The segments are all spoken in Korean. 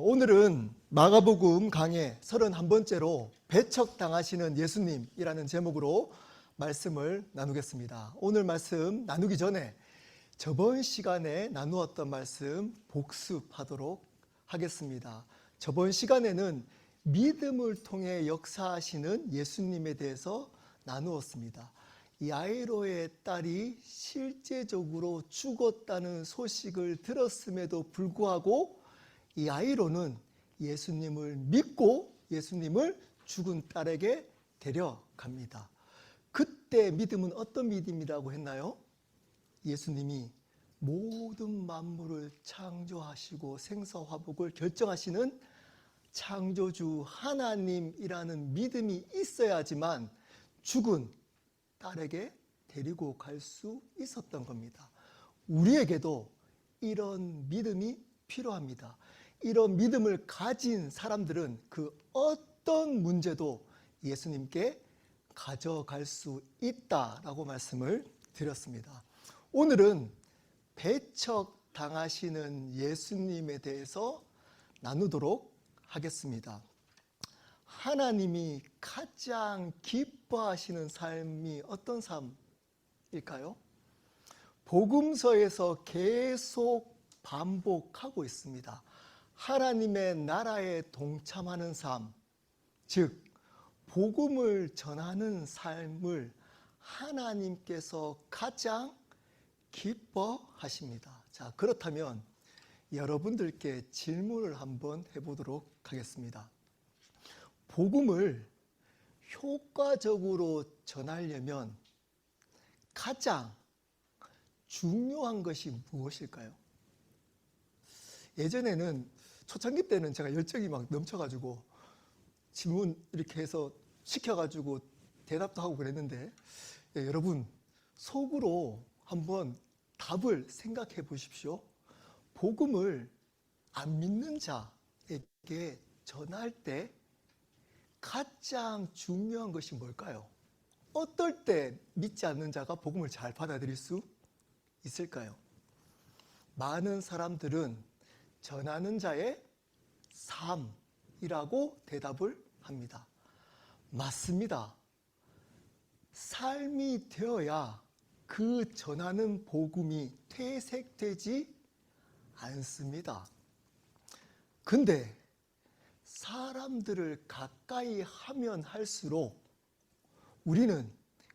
오늘은 마가복음 강해 31번째로 배척당하시는 예수님이라는 제목으로 말씀을 나누겠습니다. 오늘 말씀 나누기 전에 저번 시간에 나누었던 말씀 복습하도록 하겠습니다. 저번 시간에는 믿음을 통해 역사하시는 예수님에 대해서 나누었습니다. 야이로의 딸이 실제적으로 죽었다는 소식을 들었음에도 불구하고 이 야이로는 예수님을 믿고 예수님을 죽은 딸에게 데려갑니다. 그때 믿음은 어떤 믿음이라고 했나요? 예수님이 모든 만물을 창조하시고 생사화복을 결정하시는 창조주 하나님이라는 믿음이 있어야지만 죽은 딸에게 데리고 갈 수 있었던 겁니다. 우리에게도 이런 믿음이 필요합니다. 이런 믿음을 가진 사람들은 그 어떤 문제도 예수님께 가져갈 수 있다라고 말씀을 드렸습니다. 오늘은 배척당하시는 예수님에 대해서 나누도록 하겠습니다. 하나님이 가장 기뻐하시는 삶이 어떤 삶일까요? 복음서에서 계속 반복하고 있습니다. 하나님의 나라에 동참하는 삶, 즉 복음을 전하는 삶을 하나님께서 가장 기뻐하십니다. 자, 그렇다면 여러분들께 질문을 한번 해보도록 하겠습니다. 복음을 효과적으로 전하려면 가장 중요한 것이 무엇일까요? 예전에는 초창기 때는 제가 열정이 막 넘쳐가지고 질문 이렇게 해서 시켜가지고 대답도 하고 그랬는데 여러분 속으로 한번 답을 생각해 보십시오. 복음을 안 믿는 자에게 전할 때 가장 중요한 것이 뭘까요? 어떨 때 믿지 않는 자가 복음을 잘 받아들일 수 있을까요? 많은 사람들은 전하는 자의 삶이라고 대답을 합니다. 맞습니다. 삶이 되어야 그 전하는 복음이 퇴색되지 않습니다. 근데 사람들을 가까이 하면 할수록 우리는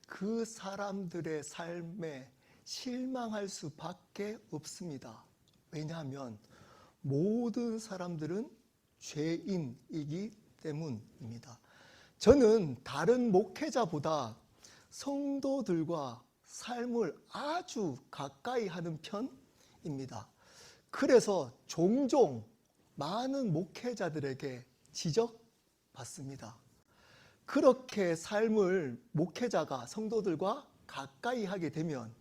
그 사람들의 삶에 실망할 수밖에 없습니다. 왜냐하면 모든 사람들은 죄인이기 때문입니다. 저는 다른 목회자보다 성도들과 삶을 아주 가까이 하는 편입니다. 그래서 종종 많은 목회자들에게 지적받습니다. 그렇게 삶을 목회자가 성도들과 가까이 하게 되면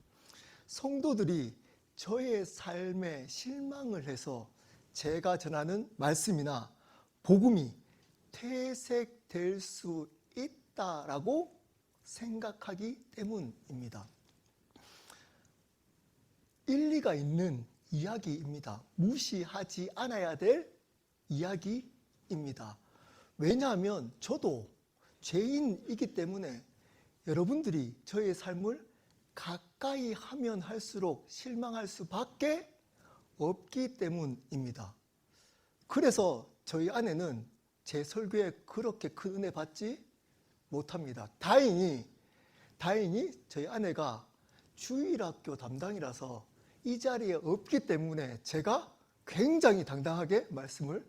성도들이 저의 삶에 실망을 해서 제가 전하는 말씀이나 복음이 퇴색될 수 있다라고 생각하기 때문입니다. 일리가 있는 이야기입니다. 무시하지 않아야 될 이야기입니다. 왜냐하면 저도 죄인이기 때문에 여러분들이 저의 삶을 가까이 하면 할수록 실망할 수밖에 없기 때문입니다. 그래서 저희 아내는 제 설교에 그렇게 큰 은혜 받지 못합니다. 다행히 저희 아내가 주일학교 담당이라서 이 자리에 없기 때문에 제가 굉장히 당당하게 말씀을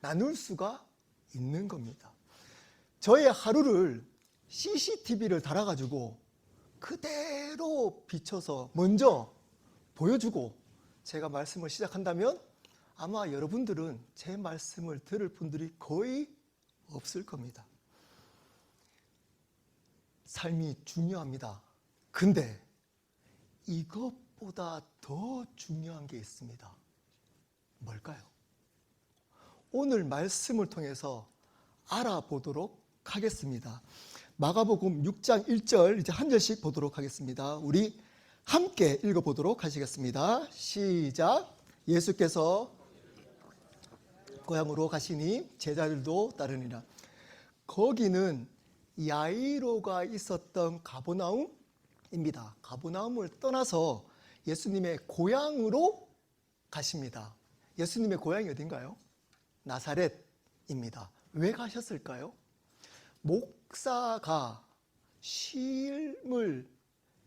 나눌 수가 있는 겁니다. 저의 하루를 CCTV를 달아가지고 그대로 비춰서 먼저 보여주고 제가 말씀을 시작한다면 아마 여러분들은 제 말씀을 들을 분들이 거의 없을 겁니다. 삶이 중요합니다. 근데 이것보다 더 중요한 게 있습니다. 뭘까요? 오늘 말씀을 통해서 알아보도록 하겠습니다. 마가복음 6장 1절 이제 한 절씩 보도록 하겠습니다. 우리 함께 읽어보도록 하시겠습니다. 시작. 예수께서 고향으로 가시니 제자들도 따르니라. 거기는 야이로가 있었던 가버나움입니다. 가버나움을 떠나서 예수님의 고향으로 가십니다. 예수님의 고향이 어딘가요? 나사렛입니다. 왜 가셨을까요? 목사가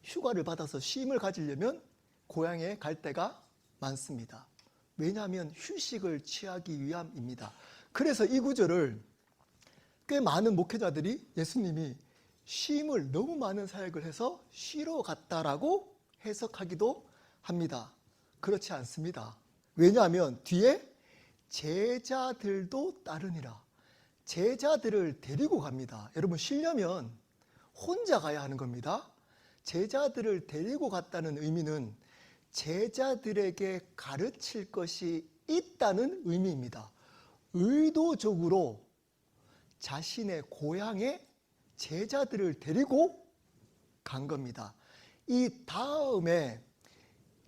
휴가를 받아서 쉼을 가지려면 고향에 갈 때가 많습니다. 왜냐하면 휴식을 취하기 위함입니다. 그래서 이 구절을 꽤 많은 목회자들이 예수님이 쉼을 너무 많은 사역을 해서 쉬러 갔다라고 해석하기도 합니다. 그렇지 않습니다. 왜냐하면 뒤에 제자들도 따르니라. 제자들을 데리고 갑니다. 여러분, 쉬려면 혼자 가야 하는 겁니다. 제자들을 데리고 갔다는 의미는 제자들에게 가르칠 것이 있다는 의미입니다. 의도적으로 자신의 고향에 제자들을 데리고 간 겁니다. 이 다음에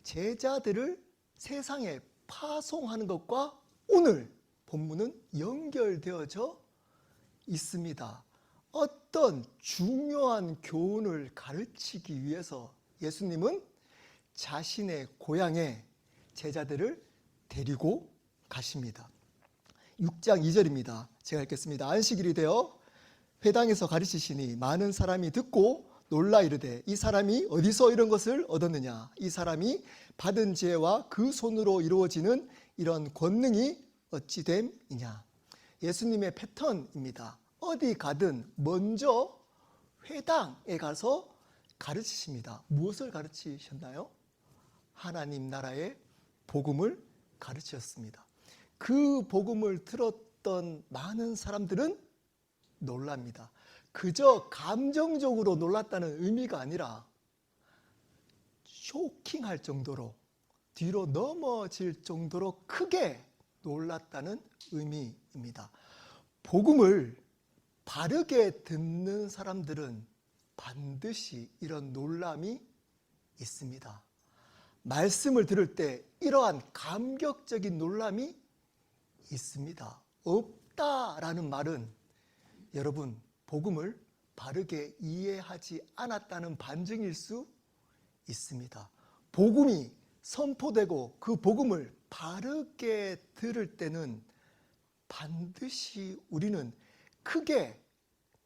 제자들을 세상에 파송하는 것과 오늘 본문은 연결되어져 있습니다. 어떤 중요한 교훈을 가르치기 위해서 예수님은 자신의 고향에 제자들을 데리고 가십니다. 6장 2절입니다. 제가 읽겠습니다. 안식일이 되어 회당에서 가르치시니 많은 사람이 듣고 놀라 이르되 이 사람이 어디서 이런 것을 얻었느냐? 이 사람이 받은 지혜와 그 손으로 이루어지는 이런 권능이 어찌 됨이냐? 예수님의 패턴입니다. 어디 가든 먼저 회당에 가서 가르치십니다. 무엇을 가르치셨나요? 하나님 나라의 복음을 가르치셨습니다. 그 복음을 들었던 많은 사람들은 놀랍니다. 그저 감정적으로 놀랐다는 의미가 아니라 쇼킹할 정도로, 뒤로 넘어질 정도로 크게 놀랐다는 의미입니다. 복음을 바르게 듣는 사람들은 반드시 이런 놀람이 있습니다. 말씀을 들을 때 이러한 감격적인 놀람이 있습니다. 없다라는 말은 여러분, 복음을 바르게 이해하지 않았다는 반증일 수 있습니다. 복음이 선포되고 그 복음을 바르게 들을 때는 반드시 우리는 크게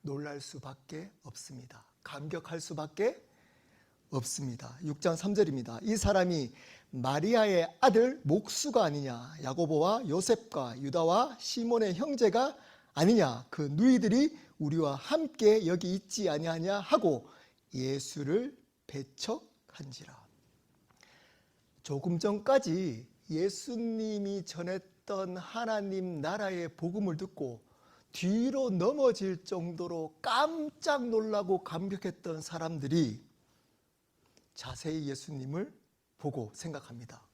놀랄 수밖에 없습니다. 감격할 수밖에 없습니다. 6장 3절입니다. 이 사람이 마리아의 아들 목수가 아니냐? 야고보와 요셉과 유다와 시몬의 형제가 아니냐? 그 누이들이 우리와 함께 여기 있지 아니하냐? 하고 예수를 배척한지라. 조금 전까지 예수님이 전했던 하나님 나라의 복음을 듣고 뒤로 넘어질 정도로 깜짝 놀라고 감격했던 사람들이 자세히 예수님을 보고 생각합니다.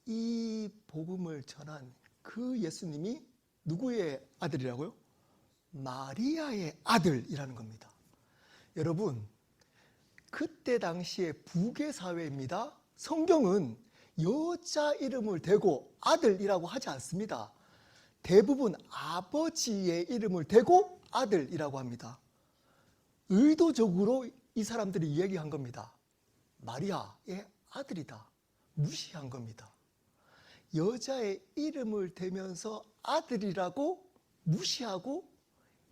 이 복음을 전한 그 예수님이 누구의 아들이라고요? 마리아의 아들이라는 겁니다. 여러분, 그때 당시의 북의 사회입니다. 성경은 여자 이름을 대고 아들이라고 하지 않습니다. 대부분 아버지의 이름을 대고 아들이라고 합니다. 의도적으로 이 사람들이 이야기한 겁니다. 마리아의 아들이다. 무시한 겁니다. 여자의 이름을 대면서 아들이라고 무시하고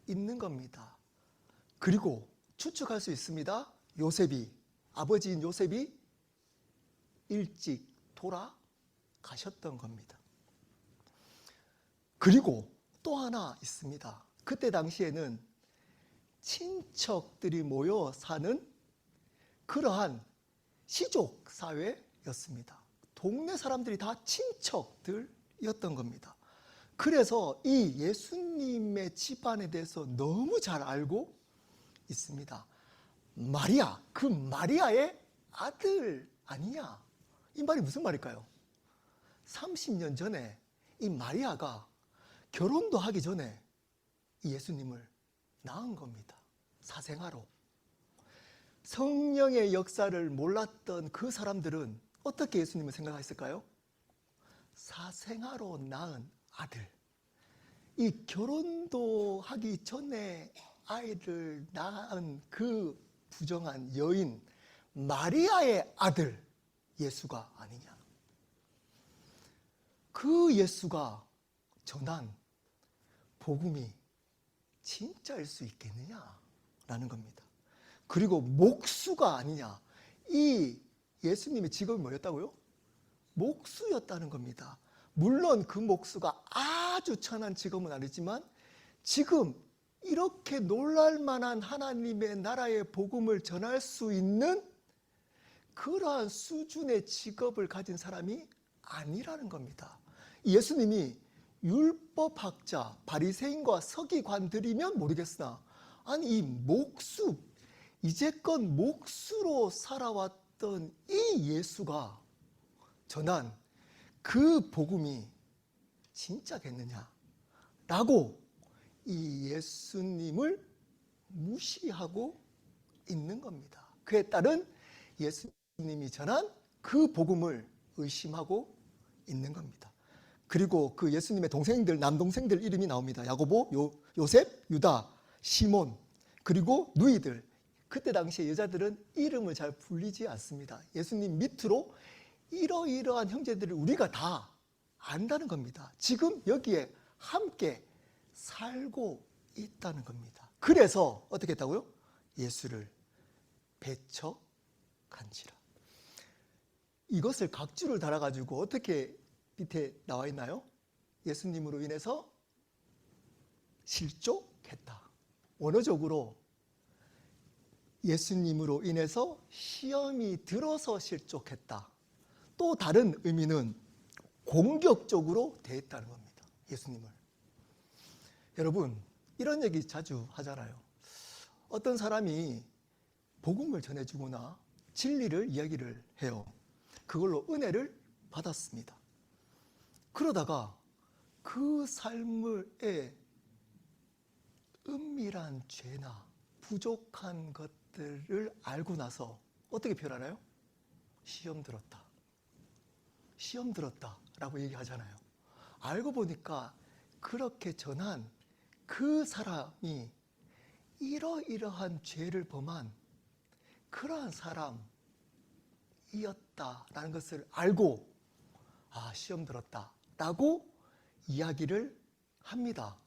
있는 겁니다. 그리고 추측할 수 있습니다. 아버지인 요셉이 일찍 돌아가셨던 겁니다. 그리고 또 하나 있습니다. 그때 당시에는 친척들이 모여 사는 그러한 시족 사회였습니다. 동네 사람들이 다 친척들이었던 겁니다. 그래서 이 예수님의 집안에 대해서 너무 잘 알고 있습니다. 마리아, 그 마리아의 아들 아니냐? 이 말이 무슨 말일까요? 30년 전에 이 마리아가 결혼도 하기 전에 이 예수님을 낳은 겁니다. 사생아로. 성령의 역사를 몰랐던 그 사람들은 어떻게 예수님을 생각했을까요? 사생아로 낳은 아들, 이 결혼도 하기 전에 아이를 낳은 그 부정한 여인 마리아의 아들 예수가 아니냐. 그 예수가 전한 복음이 진짜일 수 있겠느냐라는 겁니다. 그리고 목수가 아니냐. 이 예수님의 직업이 뭐였다고요? 목수였다는 겁니다. 물론 그 목수가 아주 천한 직업은 아니지만 지금 이렇게 놀랄만한 하나님의 나라의 복음을 전할 수 있는 그러한 수준의 직업을 가진 사람이 아니라는 겁니다. 예수님이 율법학자, 바리새인과 서기관들이면 모르겠으나 아니 이 목수, 이제껏 목수로 살아왔던 이 예수가 전한 그 복음이 진짜겠느냐라고 이 예수님을 무시하고 있는 겁니다. 그에 따른 예수님이 전한 그 복음을 의심하고 있는 겁니다. 그리고 그 예수님의 동생들, 남동생들 이름이 나옵니다. 야고보, 요셉, 유다, 시몬, 그리고 누이들. 그때 당시에 여자들은 이름을 잘 불리지 않습니다. 예수님 밑으로 이러이러한 형제들을 우리가 다 안다는 겁니다. 지금 여기에 함께 살고 있다는 겁니다. 그래서 어떻게 했다고요? 예수를 배척한지라. 이것을 각주를 달아가지고 어떻게 밑에 나와 있나요? 예수님으로 인해서 실족했다. 원어적으로 예수님으로 인해서 시험이 들어서 실족했다. 또 다른 의미는 공격적으로 대했다는 겁니다. 예수님을. 여러분, 이런 얘기 자주 하잖아요. 어떤 사람이 복음을 전해주거나 진리를 이야기를 해요. 그걸로 은혜를 받았습니다. 그러다가 그 삶의 은밀한 죄나 부족한 것들을 알고 나서 어떻게 표현하나요? 시험 들었다. 시험 들었다라고 얘기하잖아요. 알고 보니까 그렇게 전한 그 사람이 이러이러한 죄를 범한 그러한 사람이었다라는 것을 알고 시험 들었다라고 이야기를 합니다.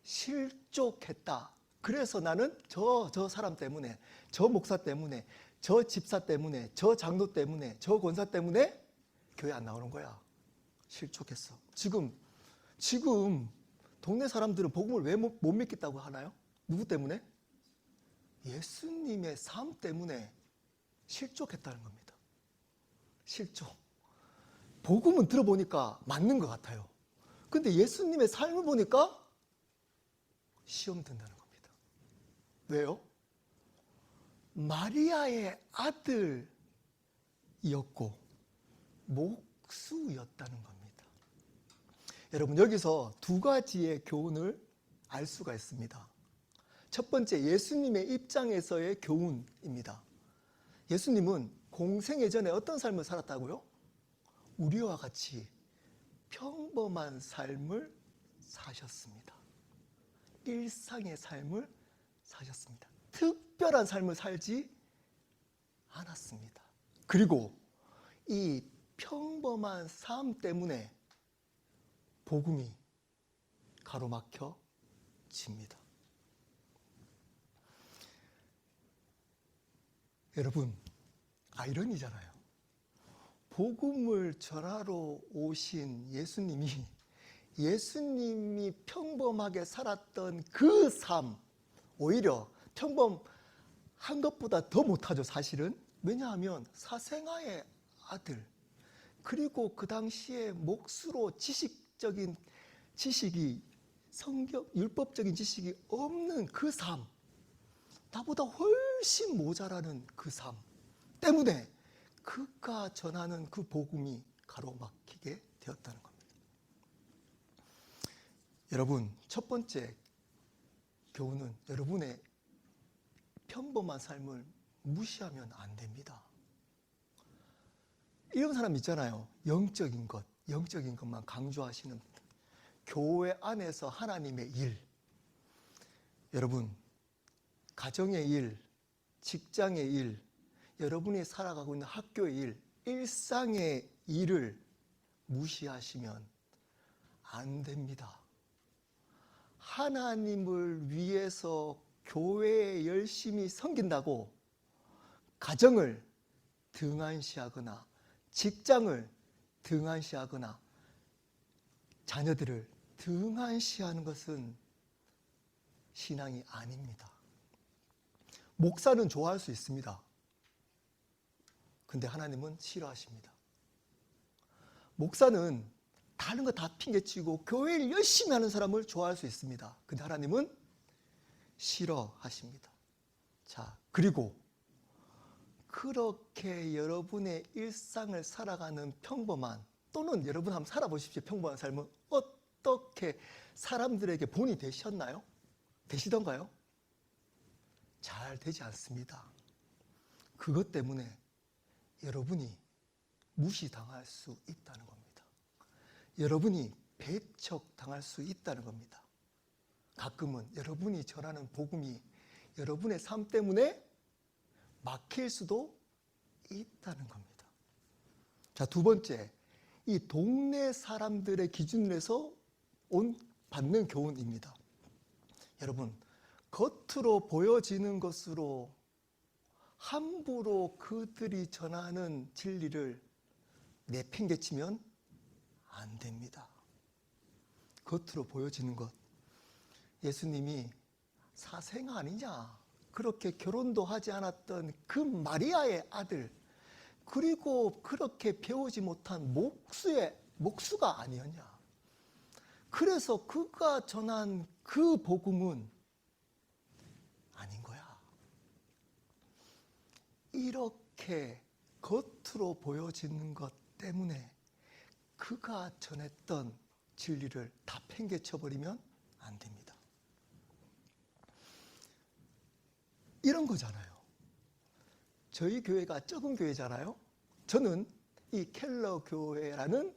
실족했다. 그래서 나는 저 사람 때문에, 저 목사 때문에, 저 집사 때문에, 저 장로 때문에, 저 권사 때문에 교회 안 나오는 거야. 실족했어. 지금 동네 사람들은 복음을 왜 못 믿겠다고 하나요? 누구 때문에? 예수님의 삶 때문에 실족했다는 겁니다. 실족. 복음은 들어보니까 맞는 것 같아요. 근데 예수님의 삶을 보니까 시험 든다는 겁니다. 왜요? 마리아의 아들이었고 목수였다는 겁니다. 여러분, 여기서 두 가지의 교훈을 알 수가 있습니다. 첫 번째, 예수님의 입장에서의 교훈입니다. 예수님은 공생 예전에 어떤 삶을 살았다고요? 우리와 같이 평범한 삶을 사셨습니다. 일상의 삶을 사셨습니다. 특별한 삶을 살지 않았습니다. 그리고 이 평범한 삶 때문에 복음이 가로막혀집니다. 여러분, 아이러니잖아요. 복음을 전하러 오신 예수님이 평범하게 살았던 그 삶, 오히려 평범한 것보다 더 못하죠, 사실은. 왜냐하면 사생아의 아들, 그리고 그 당시에 목수로 지식이 율법적인 지식이 없는 그 삶, 나보다 훨씬 모자라는 그 삶 때문에 그가 전하는 그 복음이 가로막히게 되었다는 겁니다. 여러분, 첫 번째 교훈은 여러분의 평범한 삶을 무시하면 안 됩니다. 이런 사람 있잖아요. 영적인 것, 영적인 것만 강조하시는 교회 안에서 하나님의 일, 여러분 가정의 일, 직장의 일, 여러분이 살아가고 있는 학교의 일, 일상의 일을 무시하시면 안 됩니다. 하나님을 위해서 교회에 열심히 섬긴다고 가정을 등한시하거나 직장을 등한시하거나 자녀들을 등한시하는 것은 신앙이 아닙니다. 목사는 좋아할 수 있습니다. 근데 하나님은 싫어하십니다. 목사는 다른 거 다 핑계치고 교회를 열심히 하는 사람을 좋아할 수 있습니다. 근데 하나님은 싫어하십니다. 자, 그리고 그렇게 여러분의 일상을 살아가는 평범한, 또는 여러분 한번 살아보십시오. 평범한 삶은 어떻게 사람들에게 본이 되셨나요? 되시던가요? 잘 되지 않습니다. 그것 때문에 여러분이 무시당할 수 있다는 겁니다. 여러분이 배척당할 수 있다는 겁니다. 가끔은 여러분이 전하는 복음이 여러분의 삶 때문에 막힐 수도 있다는 겁니다. 자, 두 번째, 이 동네 사람들의 기준으로 해서 받는 교훈입니다. 여러분, 겉으로 보여지는 것으로 함부로 그들이 전하는 진리를 내팽개치면 안 됩니다. 겉으로 보여지는 것. 예수님이 사생 아니냐, 그렇게 결혼도 하지 않았던 그 마리아의 아들, 그리고 그렇게 배우지 못한 목수가 아니었냐. 그래서 그가 전한 그 복음은 아닌 거야. 이렇게 겉으로 보여지는 것 때문에 그가 전했던 진리를 다 팽개쳐버리면 안 됩니다. 이런 거잖아요. 저희 교회가 적은 교회잖아요. 저는 이 켈러 교회라는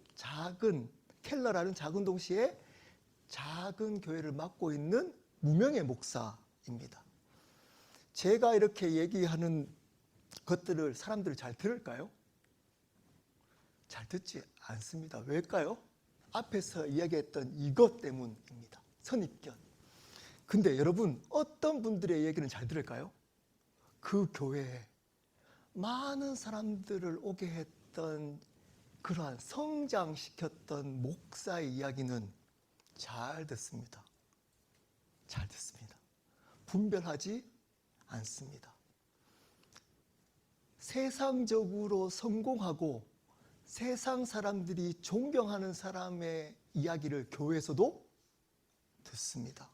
켈러라는 작은 동시에 작은 교회를 맡고 있는 무명의 목사입니다. 제가 이렇게 얘기하는 것들을 사람들이 잘 들을까요? 잘 듣지 않습니다. 왜일까요? 앞에서 이야기했던 이것 때문입니다. 선입견. 근데 여러분, 어떤 분들의 얘기는 잘 들을까요? 그 교회에 많은 사람들을 오게 했던, 그러한 성장시켰던 목사의 이야기는 잘 듣습니다. 잘 듣습니다. 분별하지 않습니다. 세상적으로 성공하고 세상 사람들이 존경하는 사람의 이야기를 교회에서도 듣습니다.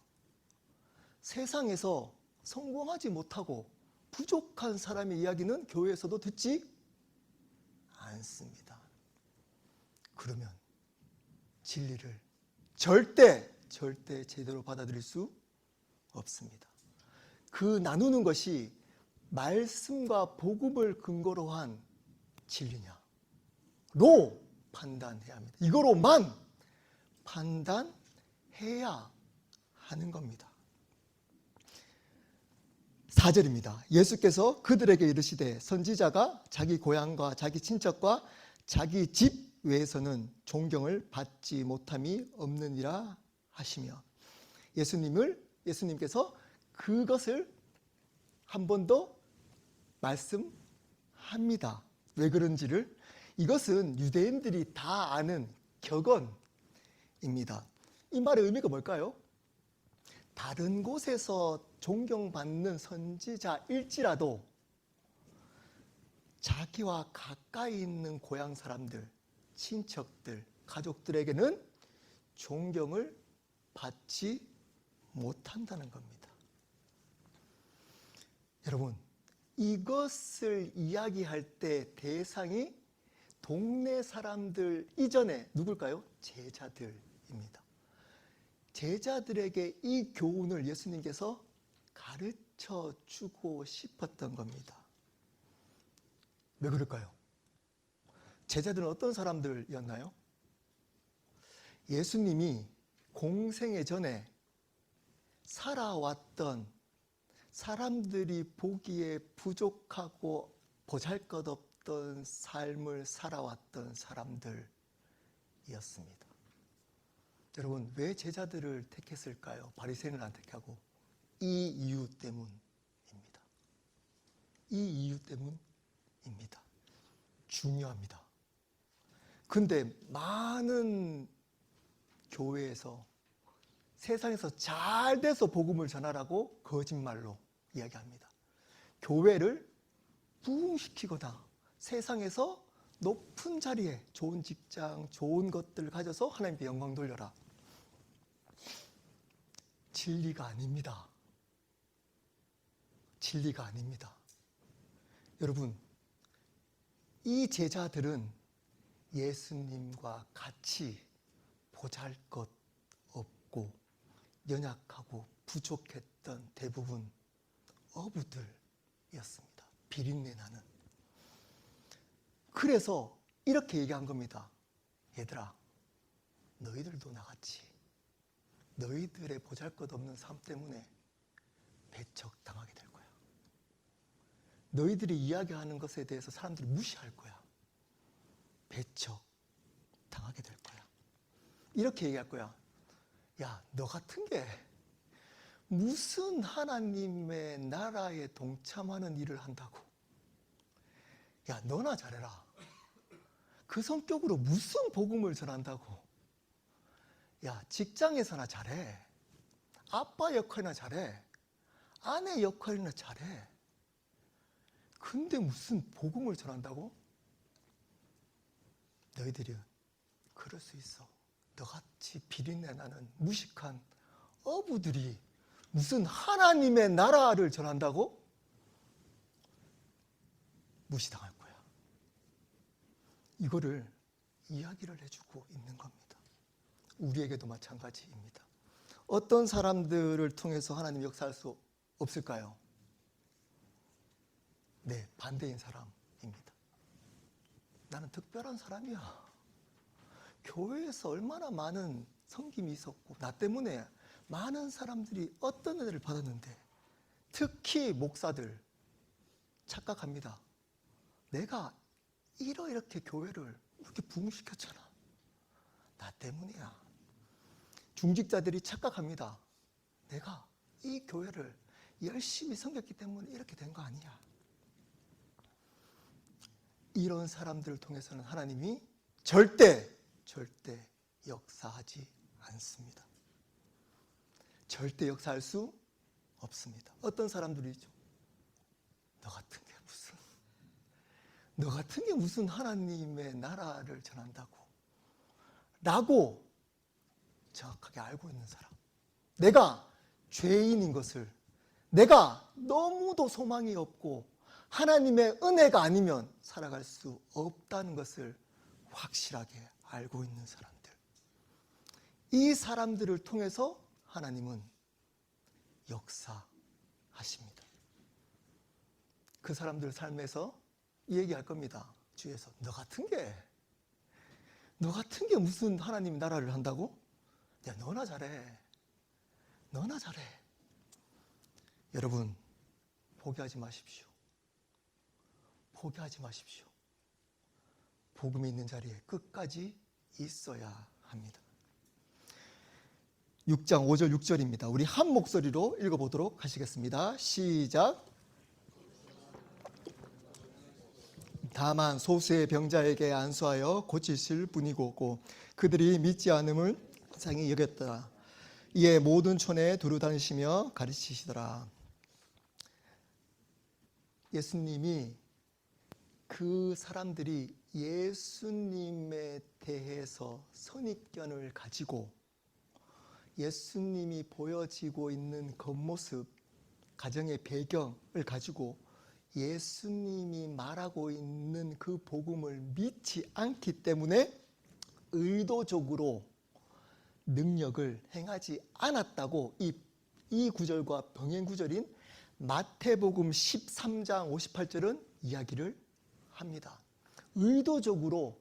세상에서 성공하지 못하고 부족한 사람의 이야기는 교회에서도 듣지 않습니다. 그러면 진리를 절대 제대로 받아들일 수 없습니다. 그 나누는 것이 말씀과 복음을 근거로 한 진리냐? 로 판단해야 합니다. 이거로만 판단해야 하는 겁니다. 4절입니다. 예수께서 그들에게 이르시되 선지자가 자기 고향과 자기 친척과 자기 집 외에서는 존경을 받지 못함이 없느니라 하시며, 예수님께서 그것을 한 번 더 말씀합니다. 왜 그런지를. 이것은 유대인들이 다 아는 격언입니다. 이 말의 의미가 뭘까요? 다른 곳에서 존경받는 선지자일지라도 자기와 가까이 있는 고향 사람들, 친척들, 가족들에게는 존경을 받지 못한다는 겁니다. 여러분, 이것을 이야기할 때 대상이 동네 사람들 이전에 누굴까요? 제자들입니다. 제자들에게 이 교훈을 예수님께서 가르쳐 주고 싶었던 겁니다. 왜 그럴까요? 제자들은 어떤 사람들이었나요? 예수님이 공생애 전에 살아왔던 사람들이 보기에 부족하고 보잘것없던 삶을 살아왔던 사람들이었습니다. 여러분, 왜 제자들을 택했을까요? 바리새인을 안 택하고. 이 이유 때문입니다. 이 이유 때문입니다. 중요합니다. 근데 많은 교회에서 세상에서 잘 돼서 복음을 전하라고 거짓말로 이야기합니다. 교회를 부흥시키거나 세상에서 높은 자리에 좋은 직장, 좋은 것들을 가져서 하나님께 영광 돌려라. 진리가 아닙니다. 진리가 아닙니다. 여러분, 이 제자들은 예수님과 같이 보잘것없고 연약하고 부족했던 대부분 어부들이었습니다. 비린내 나는. 그래서 이렇게 얘기한 겁니다. 얘들아, 너희들도 나같이 너희들의 보잘것없는 삶 때문에 배척당하게 될 거야. 너희들이 이야기하는 것에 대해서 사람들이 무시할 거야. 배척당하게 될 거야. 이렇게 얘기할 거야. 야, 너 같은 게 무슨 하나님의 나라에 동참하는 일을 한다고. 야, 너나 잘해라. 그 성격으로 무슨 복음을 전한다고. 야, 직장에서나 잘해. 아빠 역할이나 잘해. 아내 역할이나 잘해. 근데 무슨 복음을 전한다고? 너희들이 그럴 수 있어. 너같이 비린내 나는 무식한 어부들이 무슨 하나님의 나라를 전한다고? 무시당할 거야. 이거를 이야기를 해주고 있는 겁니다. 우리에게도 마찬가지입니다. 어떤 사람들을 통해서 하나님 역사할 수 없을까요? 네, 반대인 사람입니다. 나는 특별한 사람이야. 교회에서 얼마나 많은 섬김이 있었고 나 때문에 많은 사람들이 어떤 은혜를 받았는데, 특히 목사들 착각합니다. 내가 이렇게 교회를 이렇게 부흥시켰잖아. 나 때문이야. 중직자들이 착각합니다. 내가 이 교회를 열심히 섬겼기 때문에 이렇게 된 거 아니야. 이런 사람들을 통해서는 하나님이 절대 역사하지 않습니다. 절대 역사할 수 없습니다. 어떤 사람들이죠. 너 같은 게 무슨 하나님의 나라를 전한다고 라고 정확하게 알고 있는 사람, 내가 죄인인 것을, 내가 너무도 소망이 없고 하나님의 은혜가 아니면 살아갈 수 없다는 것을 확실하게 알고 있는 사람들, 이 사람들을 통해서 하나님은 역사하십니다. 그 사람들 삶에서 얘기할 겁니다. 주에서 너 같은 게 무슨 하나님 나라를 한다고? 야, 너나 잘해. 여러분, 포기하지 마십시오. 복음이 있는 자리에 끝까지 있어야 합니다. 6장 5절 6절입니다. 우리 한 목소리로 읽어보도록 하시겠습니다. 시작. 다만 소수의 병자에게 안수하여 고치실 뿐이고 그들이 믿지 않음을 이상히 여겼더라. 이에 모든 촌에 두루 다니시며 가르치시더라. 예수님이 그 사람들이 예수님에 대해서 선입견을 가지고 예수님이 보여지고 있는 겉모습, 가정의 배경을 가지고 예수님이 말하고 있는 그 복음을 믿지 않기 때문에 의도적으로 능력을 행하지 않았다고 이 구절과 병행 구절인 마태복음 13장 58절은 이야기를 합니다. 의도적으로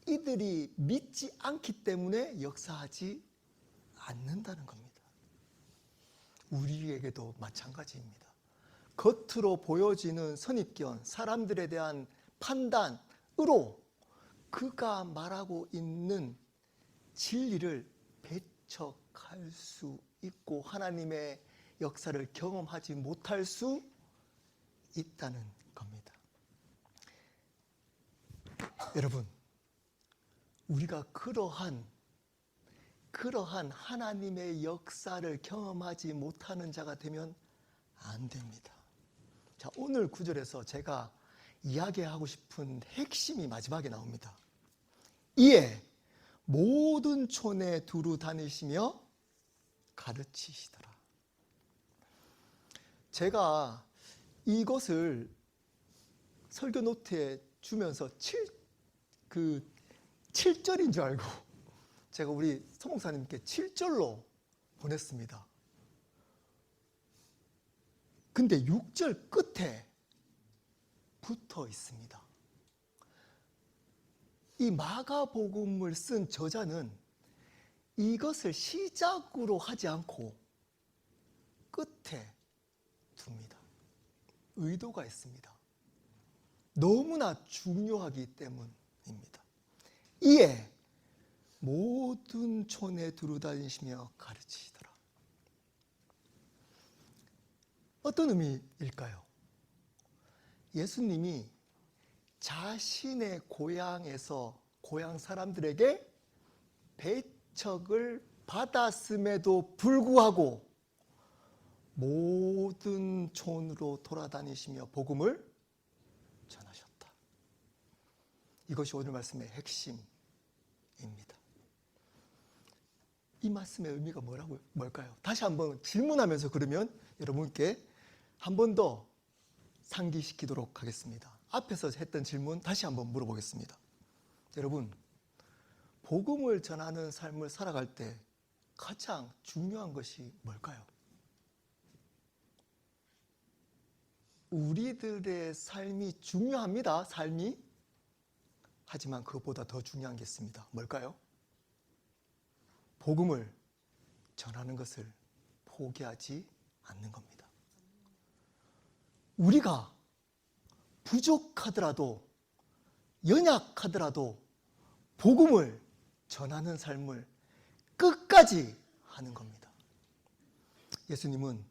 이들이 믿지 않기 때문에 역사하지 않는다는 겁니다. 우리에게도 마찬가지입니다. 겉으로 보여지는 선입견, 사람들에 대한 판단으로 그가 말하고 있는 진리를 배척할 수 있고 하나님의 역사를 경험하지 못할 수 있다는 겁니다. 여러분, 우리가 그러한 하나님의 역사를 경험하지 못하는 자가 되면 안 됩니다. 자, 오늘 구절에서 제가 이야기하고 싶은 핵심이 마지막에 나옵니다. 이에 모든 촌에 두루 다니시며 가르치시더라. 제가 이것을 설교 노트에 주면서 7절인 줄 알고 제가 우리 서목사님께 7절로 보냈습니다. 근데 6절 끝에 붙어 있습니다. 이 마가복음을 쓴 저자는 이것을 시작으로 하지 않고 끝에 둡니다. 의도가 있습니다. 너무나 중요하기 때문입니다. 이에 모든 촌에 두루다니시며 가르치시더라. 어떤 의미일까요? 예수님이 자신의 고향에서 고향 사람들에게 배척을 받았음에도 불구하고 모든 촌으로 돌아다니시며 복음을 전하셨다. 이것이 오늘 말씀의 핵심입니다. 이 말씀의 의미가 뭘까요? 다시 한번 질문하면서 그러면 여러분께 한 번 더 상기시키도록 하겠습니다. 앞에서 했던 질문 다시 한번 물어보겠습니다. 여러분, 복음을 전하는 삶을 살아갈 때 가장 중요한 것이 뭘까요? 우리들의 삶이 중요합니다. 삶이. 하지만 그것보다 더 중요한 게 있습니다. 뭘까요? 복음을 전하는 것을 포기하지 않는 겁니다. 우리가 부족하더라도 연약하더라도 복음을 전하는 삶을 끝까지 하는 겁니다. 예수님은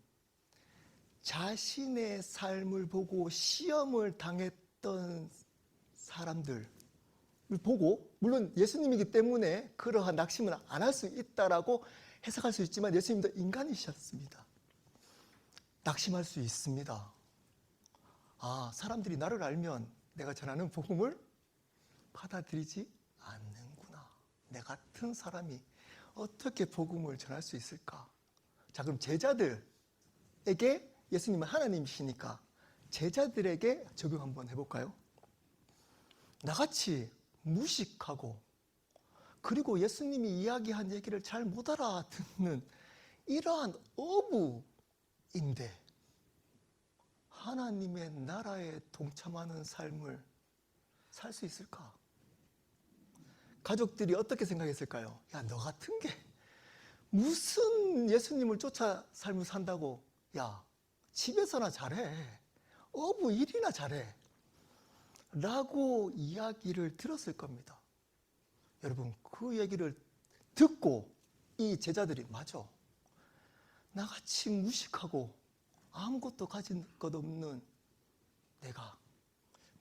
자신의 삶을 보고 시험을 당했던 사람들을 보고, 물론 예수님이기 때문에 그러한 낙심은 안 할 수 있다라고 해석할 수 있지만 예수님도 인간이셨습니다. 낙심할 수 있습니다. 아, 사람들이 나를 알면 내가 전하는 복음을 받아들이지 않는구나. 내 같은 사람이 어떻게 복음을 전할 수 있을까? 자, 그럼 제자들에게, 예수님은 하나님이시니까 제자들에게 적용 한번 해볼까요? 나같이 무식하고 그리고 예수님이 이야기한 얘기를 잘 못 알아듣는 이러한 어부인데 하나님의 나라에 동참하는 삶을 살 수 있을까? 가족들이 어떻게 생각했을까요? 야, 너 같은 게 무슨 예수님을 쫓아 삶을 산다고, 야, 집에서나 잘해, 어부 일이나 잘해 라고 이야기를 들었을 겁니다. 여러분, 그 얘기를 듣고 이 제자들이, 맞아, 나같이 무식하고 아무것도 가진 것 없는 내가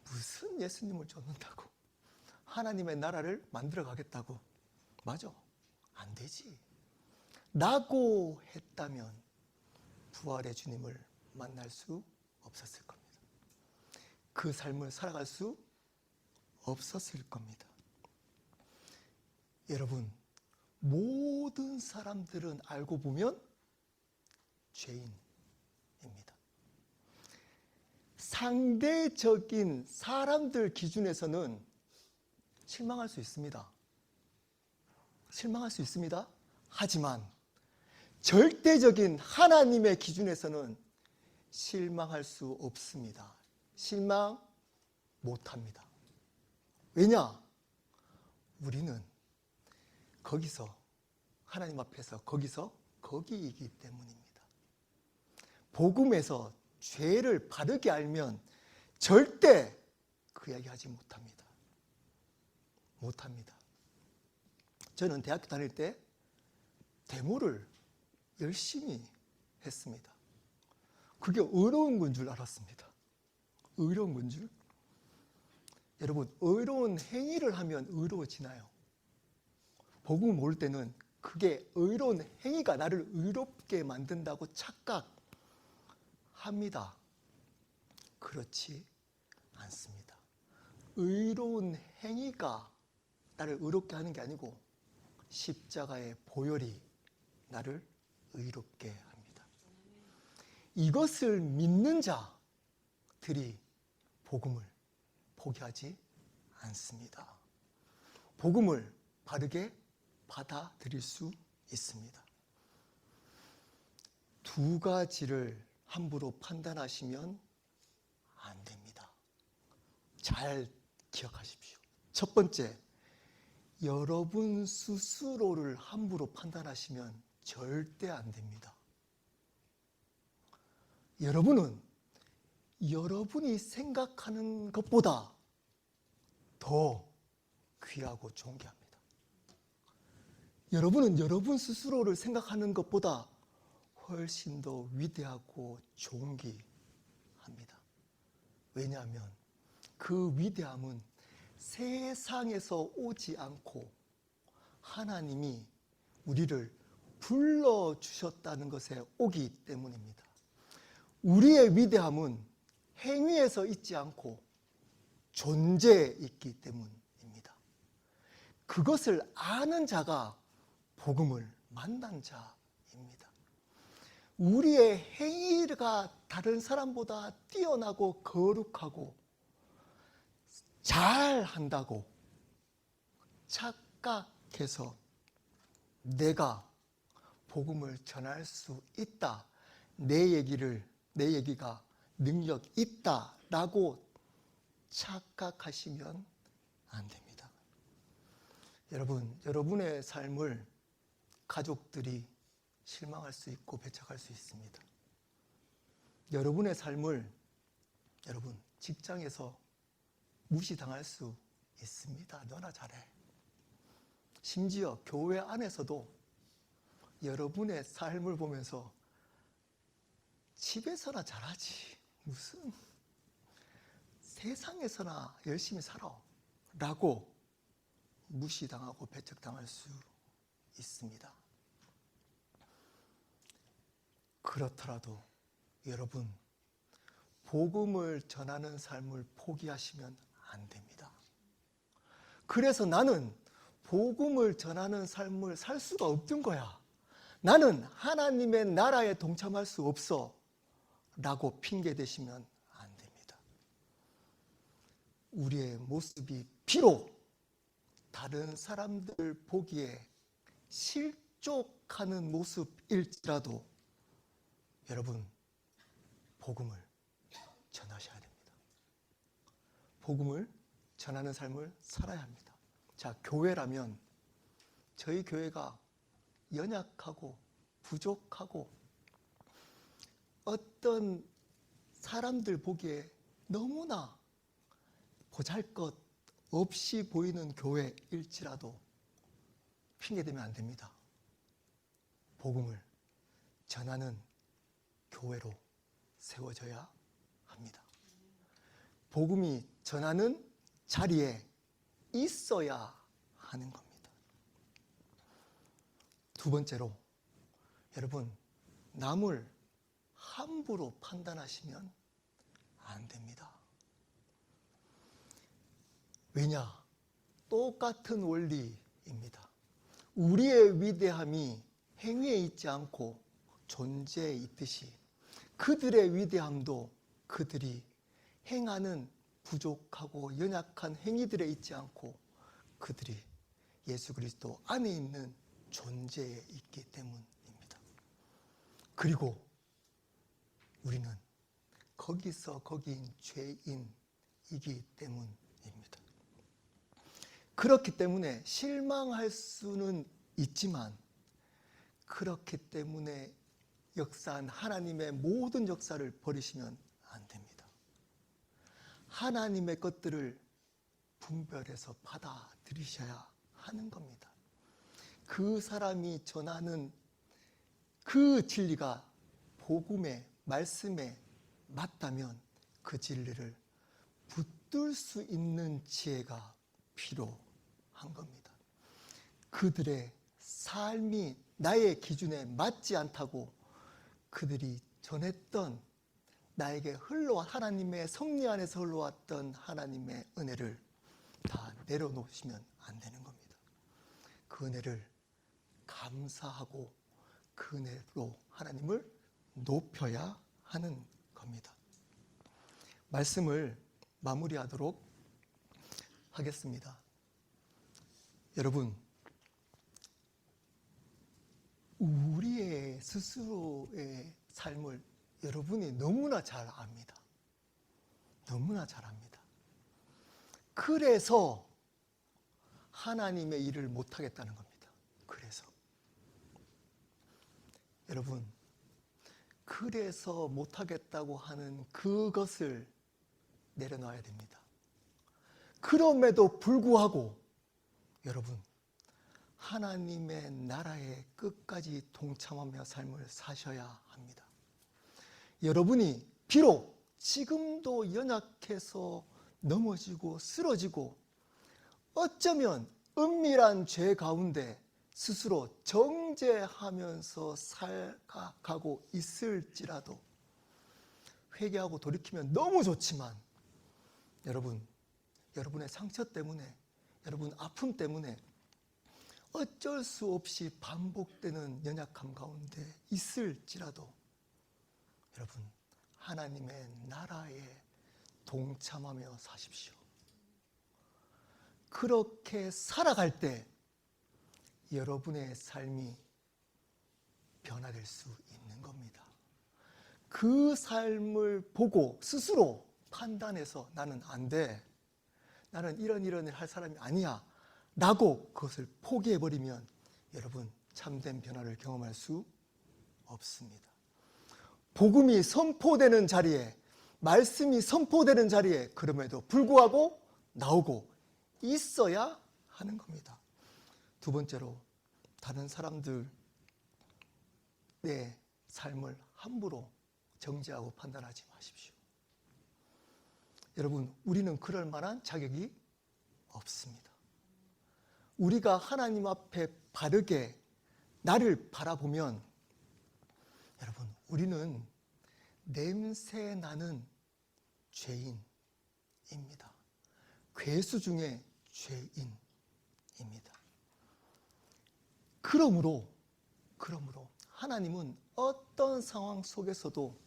무슨 예수님을 쫓는다고 하나님의 나라를 만들어 가겠다고, 맞아, 안 되지 라고 했다면 부활의 주님을 만날 수 없었을 겁니다. 그 삶을 살아갈 수 없었을 겁니다. 여러분, 모든 사람들은 알고 보면 죄인입니다. 상대적인 사람들 기준에서는 실망할 수 있습니다. 실망할 수 있습니다. 하지만 절대적인 하나님의 기준에서는 실망할 수 없습니다. 실망 못합니다. 왜냐? 우리는 거기서 하나님 앞에서 거기이기 때문입니다. 복음에서 죄를 바르게 알면 절대 그 이야기 하지 못합니다. 저는 대학교 다닐 때 데모를 열심히 했습니다. 그게 어려운 건 줄 알았습니다. 어려운 건 줄. 여러분, 의로운 행위를 하면 의로워지나요? 복음 모를 때는 그게 의로운 행위가 나를 의롭게 만든다고 착각합니다. 그렇지 않습니다. 의로운 행위가 나를 의롭게 하는 게 아니고 십자가의 보혈이 나를 의롭게 합니다. 이것을 믿는 자들이 복음을 포기하지 않습니다. 복음을 바르게 받아들일 수 있습니다. 두 가지를 함부로 판단하시면 안 됩니다. 잘 기억하십시오. 첫 번째, 여러분 스스로를 함부로 판단하시면 절대 안 됩니다. 여러분은 여러분이 생각하는 것보다 더 귀하고 존귀합니다. 여러분은 여러분 스스로를 생각하는 것보다 훨씬 더 위대하고 존귀합니다. 왜냐하면 그 위대함은 세상에서 오지 않고 하나님이 우리를 불러주셨다는 것에 오기 때문입니다. 우리의 위대함은 행위에서 있지 않고 존재에 있기 때문입니다. 그것을 아는 자가 복음을 만난 자입니다. 우리의 행위가 다른 사람보다 뛰어나고 거룩하고 잘한다고 착각해서 내가 복음을 전할 수 있다, 내 얘기가 능력 있다라고 착각하시면 안 됩니다. 여러분, 여러분의 삶을 가족들이 실망할 수 있고 배척할 수 있습니다. 여러분의 삶을 여러분 직장에서 무시당할 수 있습니다. 너나 잘해. 심지어 교회 안에서도 여러분의 삶을 보면서 집에서나 잘하지, 무슨 세상에서나 열심히 살아 라고 무시당하고 배척당할 수 있습니다. 그렇더라도 여러분, 복음을 전하는 삶을 포기하시면 안 됩니다. 그래서 나는 복음을 전하는 삶을 살 수가 없던 거야, 나는 하나님의 나라에 동참할 수 없어 라고 핑계 대시면 안 됩니다. 우리의 모습이 비록 다른 사람들 보기에 실족하는 모습일지라도 여러분, 복음을 전하셔야 됩니다. 복음을 전하는 삶을 살아야 합니다. 자, 교회라면 저희 교회가 연약하고 부족하고 어떤 사람들 보기에 너무나 보잘것 없이 보이는 교회일지라도 핑계대면 안 됩니다. 복음을 전하는 교회로 세워져야 합니다. 복음이 전하는 자리에 있어야 하는 겁니다. 두 번째로, 여러분, 남을 함부로 판단하시면 안 됩니다. 왜냐? 똑같은 원리입니다. 우리의 위대함이 행위에 있지 않고 존재에 있듯이 그들의 위대함도 그들이 행하는 부족하고 연약한 행위들에 있지 않고 그들이 예수 그리스도 안에 있는 존재에 있기 때문입니다. 그리고 우리는 거기서 거기인 죄인이기 때문입니다. 그렇기 때문에 실망할 수는 있지만 그렇기 때문에 역사한 하나님의 모든 역사를 버리시면 안 됩니다. 하나님의 것들을 분별해서 받아들이셔야 하는 겁니다. 그 사람이 전하는 그 진리가 복음의 말씀에 맞다면 그 진리를 붙들 수 있는 지혜가 필요한 겁니다. 그들의 삶이 나의 기준에 맞지 않다고 그들이 전했던 나에게 하나님의 섭리 안에서 흘러왔던 하나님의 은혜를 다 내려놓으시면 안 되는 겁니다. 그 은혜를 감사하고 그 은혜로 하나님을 높여야 하는 겁니다. 말씀을 마무리하도록 하겠습니다. 여러분, 우리의 스스로의 삶을 여러분이 너무나 잘 압니다. 너무나 잘 압니다. 그래서 하나님의 일을 못하겠다는 겁니다. 그래서 여러분, 그래서 못하겠다고 하는 그것을 내려놔야 됩니다. 그럼에도 불구하고 여러분, 하나님의 나라에 끝까지 동참하며 삶을 사셔야 합니다. 여러분이 비록 지금도 연약해서 넘어지고 쓰러지고 어쩌면 은밀한 죄 가운데 스스로 정죄하면서 살아가고 있을지라도 회개하고 돌이키면 너무 좋지만 여러분의 상처 때문에, 여러분 아픔 때문에 어쩔 수 없이 반복되는 연약함 가운데 있을지라도 여러분, 하나님의 나라에 동참하며 사십시오. 그렇게 살아갈 때 여러분의 삶이 변화될 수 있는 겁니다. 그 삶을 보고 스스로 판단해서 나는 안 돼, 나는 이런 일 할 사람이 아니야 라고 그것을 포기해버리면 여러분 참된 변화를 경험할 수 없습니다. 복음이 선포되는 자리에, 말씀이 선포되는 자리에 그럼에도 불구하고 나오고 있어야 하는 겁니다. 두 번째로, 다른 사람들의 삶을 함부로 정죄하고 판단하지 마십시오. 여러분, 우리는 그럴 만한 자격이 없습니다. 우리가 하나님 앞에 바르게 나를 바라보면 여러분, 우리는 냄새 나는 죄인입니다. 괴수 중에 죄인입니다. 그러므로 하나님은 어떤 상황 속에서도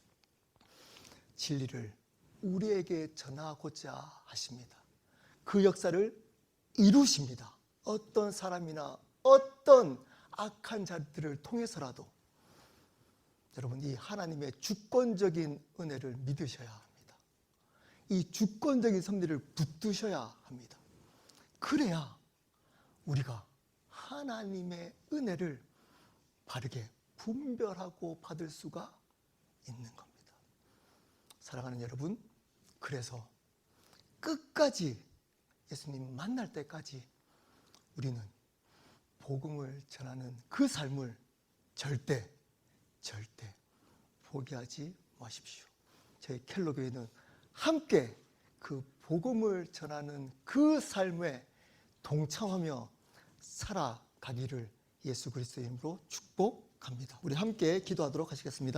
진리를 우리에게 전하고자 하십니다. 그 역사를 이루십니다. 어떤 사람이나 어떤 악한 자들을 통해서라도 여러분, 이 하나님의 주권적인 은혜를 믿으셔야 합니다. 이 주권적인 섭리를 붙드셔야 합니다. 그래야 우리가 하나님의 은혜를 바르게 분별하고 받을 수가 있는 겁니다. 사랑하는 여러분, 그래서 끝까지 예수님 만날 때까지 우리는 복음을 전하는 그 삶을 절대 포기하지 마십시오. 저희 켈로교회는 함께 그 복음을 전하는 그 삶에 동참하며 살아가기를 예수 그리스도의 이름으로 축복합니다. 우리 함께 기도하도록 하시겠습니다.